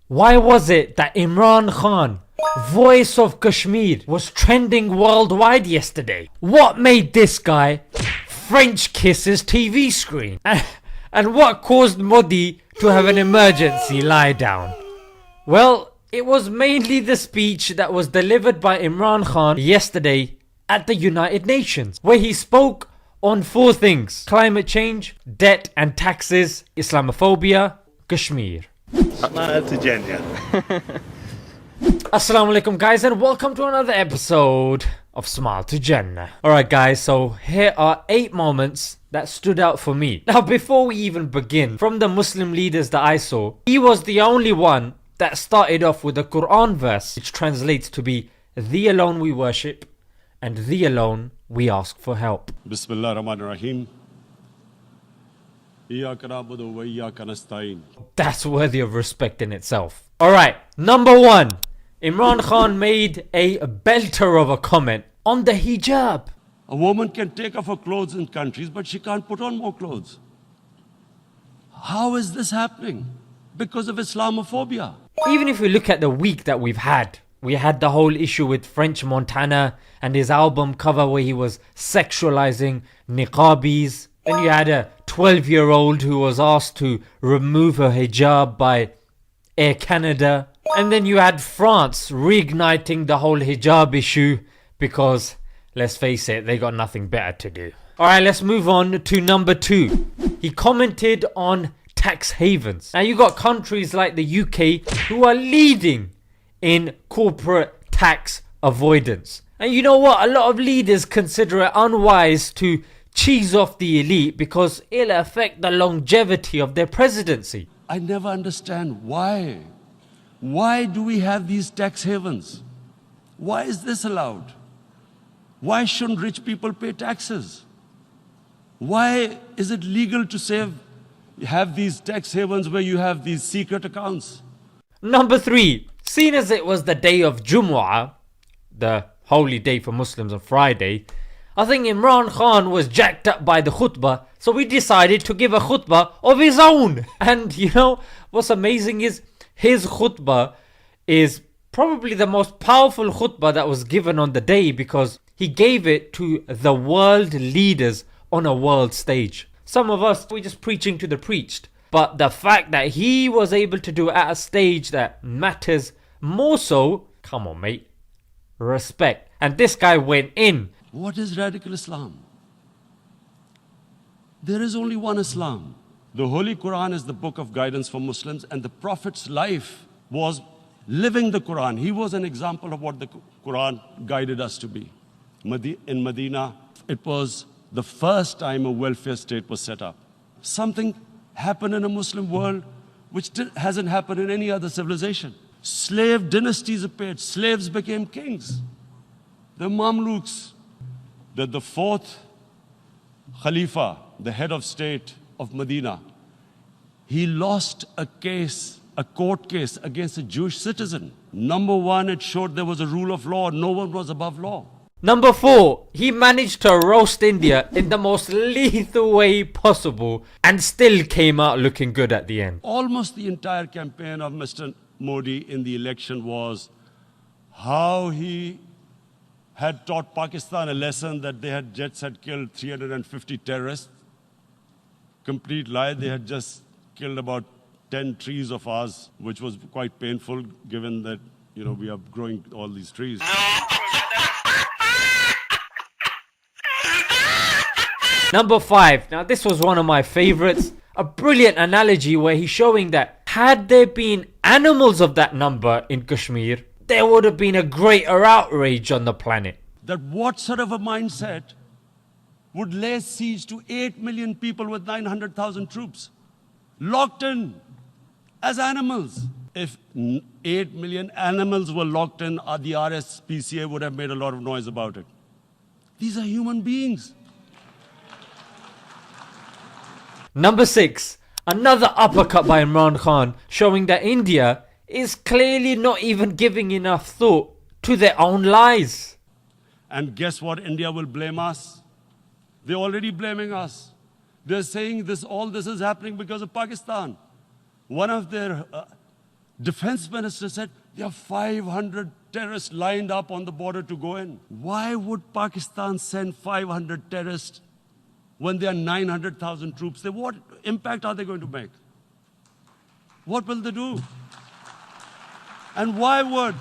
Why was it that Imran Khan, voice of Kashmir, was trending worldwide yesterday? What made this guy French kiss his TV screen? And what caused Modi to have an emergency lie down? Well, it was mainly the speech that was delivered by Imran Khan yesterday at the United Nations, where he spoke on four things: climate change, debt and taxes, Islamophobia, Kashmir. Smile to Jannah. Assalamu alaikum guys, and welcome to another episode of Smile to Jannah. Alright guys, so here are 8 moments that stood out for me. Now before we even begin, from the Muslim leaders that I saw, he was the only one that started off with a Quran verse which translates to be "Thee alone we worship and Thee alone we ask for help." Bismillah ar-Rahman ar-Rahim. Iyyaka na'budu wa iyyaka nasta'in. That's worthy of respect in itself. Alright, number 1. Imran Khan made a belter of a comment on the hijab. A woman can take off her clothes in countries, but she can't put on more clothes. How is this happening? Because of Islamophobia. Even if we look at the week that we had the whole issue with French Montana and his album cover where he was sexualizing niqabis. Then you had a 12-year-old who was asked to remove her hijab by Air Canada. And then you had France reigniting the whole hijab issue because, let's face it, they got nothing better to do. Alright, let's move on to number 2. He commented on tax havens. Now you got countries like the UK who are leading in corporate tax avoidance. And you know what? A lot of leaders consider it unwise to cheese off the elite because it'll affect the longevity of their presidency. I never understand why. Why do we have these tax havens? Why is this allowed? Why shouldn't rich people pay taxes? Why is it legal to have these tax havens where you have these secret accounts? Number 3. Seen as it was the day of Jumu'ah, the holy day for Muslims on Friday, I think Imran Khan was jacked up by the khutbah, so we decided to give a khutbah of his own. And you know what's amazing is his khutbah is probably the most powerful khutbah that was given on the day because he gave it to the world leaders on a world stage. Some of us, we're just preaching to the preached. But the fact that he was able to do it at a stage that matters more so, come on mate, respect. And this guy went in. What is radical Islam? There is only one Islam. The Holy Quran is the book of guidance for Muslims, and the Prophet's life was living the Quran. He was an example of what the Quran guided us to be. In Medina, it was the first time a welfare state was set up. Something happened in a Muslim world which hasn't happened in any other civilization. Slave dynasties appeared. Slaves became kings. The Mamluks. That the 4th Khalifa, the head of state of Medina, he lost a court case against a Jewish citizen. Number 1, it showed there was a rule of law. No one was above law. Number 4, he managed to roast India in the most lethal way possible and still came out looking good at the end. Almost the entire campaign of Mr. Modi in the election was how he had taught Pakistan a lesson that jets had killed 350 terrorists. Complete lie. They had just killed about 10 trees of ours, which was quite painful given that, we are growing all these trees. Number 5. Now this was one of my favorites. A brilliant analogy where he's showing that had there been animals of that number in Kashmir, there would have been a greater outrage on the planet. That what sort of a mindset would lay siege to 8 million people with 900,000 troops? Locked in as animals. If 8 million animals were locked in, the RSPCA would have made a lot of noise about it. These are human beings. Number 6. Another uppercut by Imran Khan showing that India is clearly not even giving enough thought to their own lies. And guess what? India will blame us. They're already blaming us. They're saying all this is happening because of Pakistan. One of their Defense minister said there are 500 terrorists lined up on the border to go in. Why would Pakistan send 500 terrorists when there are 900,000 troops? What impact are they going to make? What will they do? And why would?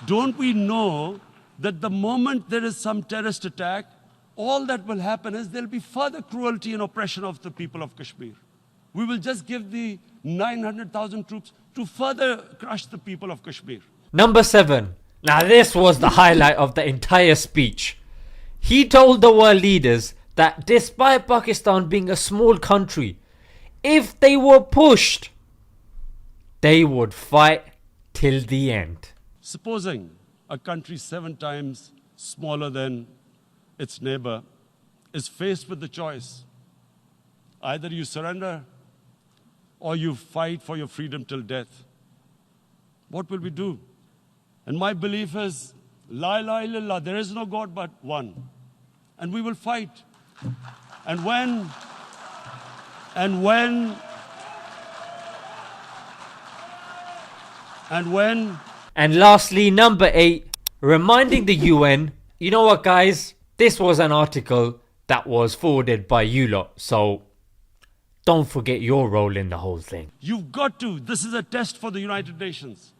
Don't we know that the moment there is some terrorist attack, all that will happen is there'll be further cruelty and oppression of the people of Kashmir. We will just give the 900,000 troops to further crush the people of Kashmir. Number 7. Now this was the highlight of the entire speech. He told the world leaders that despite Pakistan being a small country, if they were pushed, they would fight till the end. Supposing a country 7 times smaller than its neighbor is faced with the choice, either you surrender or you fight for your freedom till death. What will we do? And my belief is, La ilaha illallah, there is no God but one. And we will fight. And when And lastly, number 8, reminding the UN, you know what guys, this was an article that was forwarded by you lot, so don't forget your role in the whole thing. You've got to. This is a test for the United Nations.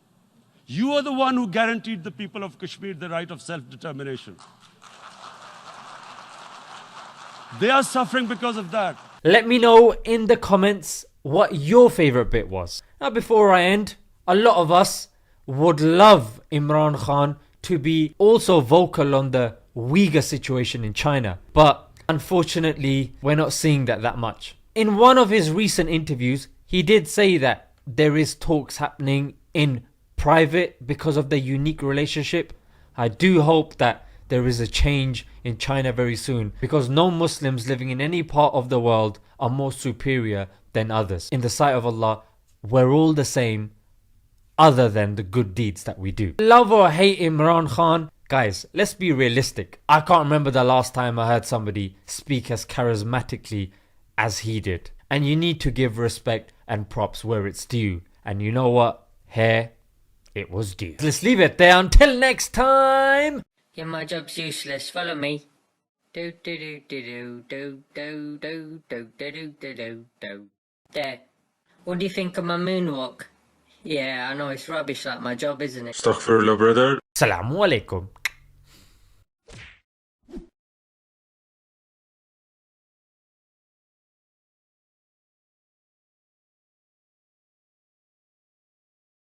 You are the one who guaranteed the people of Kashmir the right of self-determination. They are suffering because of that. Let me know in the comments what your favourite bit was. Now before I end, a lot of us would love Imran Khan to be also vocal on the Uyghur situation in China. But unfortunately, we're not seeing that much. In one of his recent interviews, he did say that there is talks happening in private because of their unique relationship. I do hope that there is a change in China very soon, because no Muslims living in any part of the world are more superior than others. In the sight of Allah, we're all the same other than the good deeds that we do. Love or hate Imran Khan, guys, let's be realistic. I can't remember the last time I heard somebody speak as charismatically as he did. And you need to give respect and props where it's due. And you know what? Here, it was due. Let's leave it there until next time. Yeah, my job's useless. Follow me. Do do do do do do do do do do do do do. There. What do you think of my moonwalk? Yeah, I know it's rubbish like my job, isn't it? Astaghfirullah, brother. Assalamu alaikum.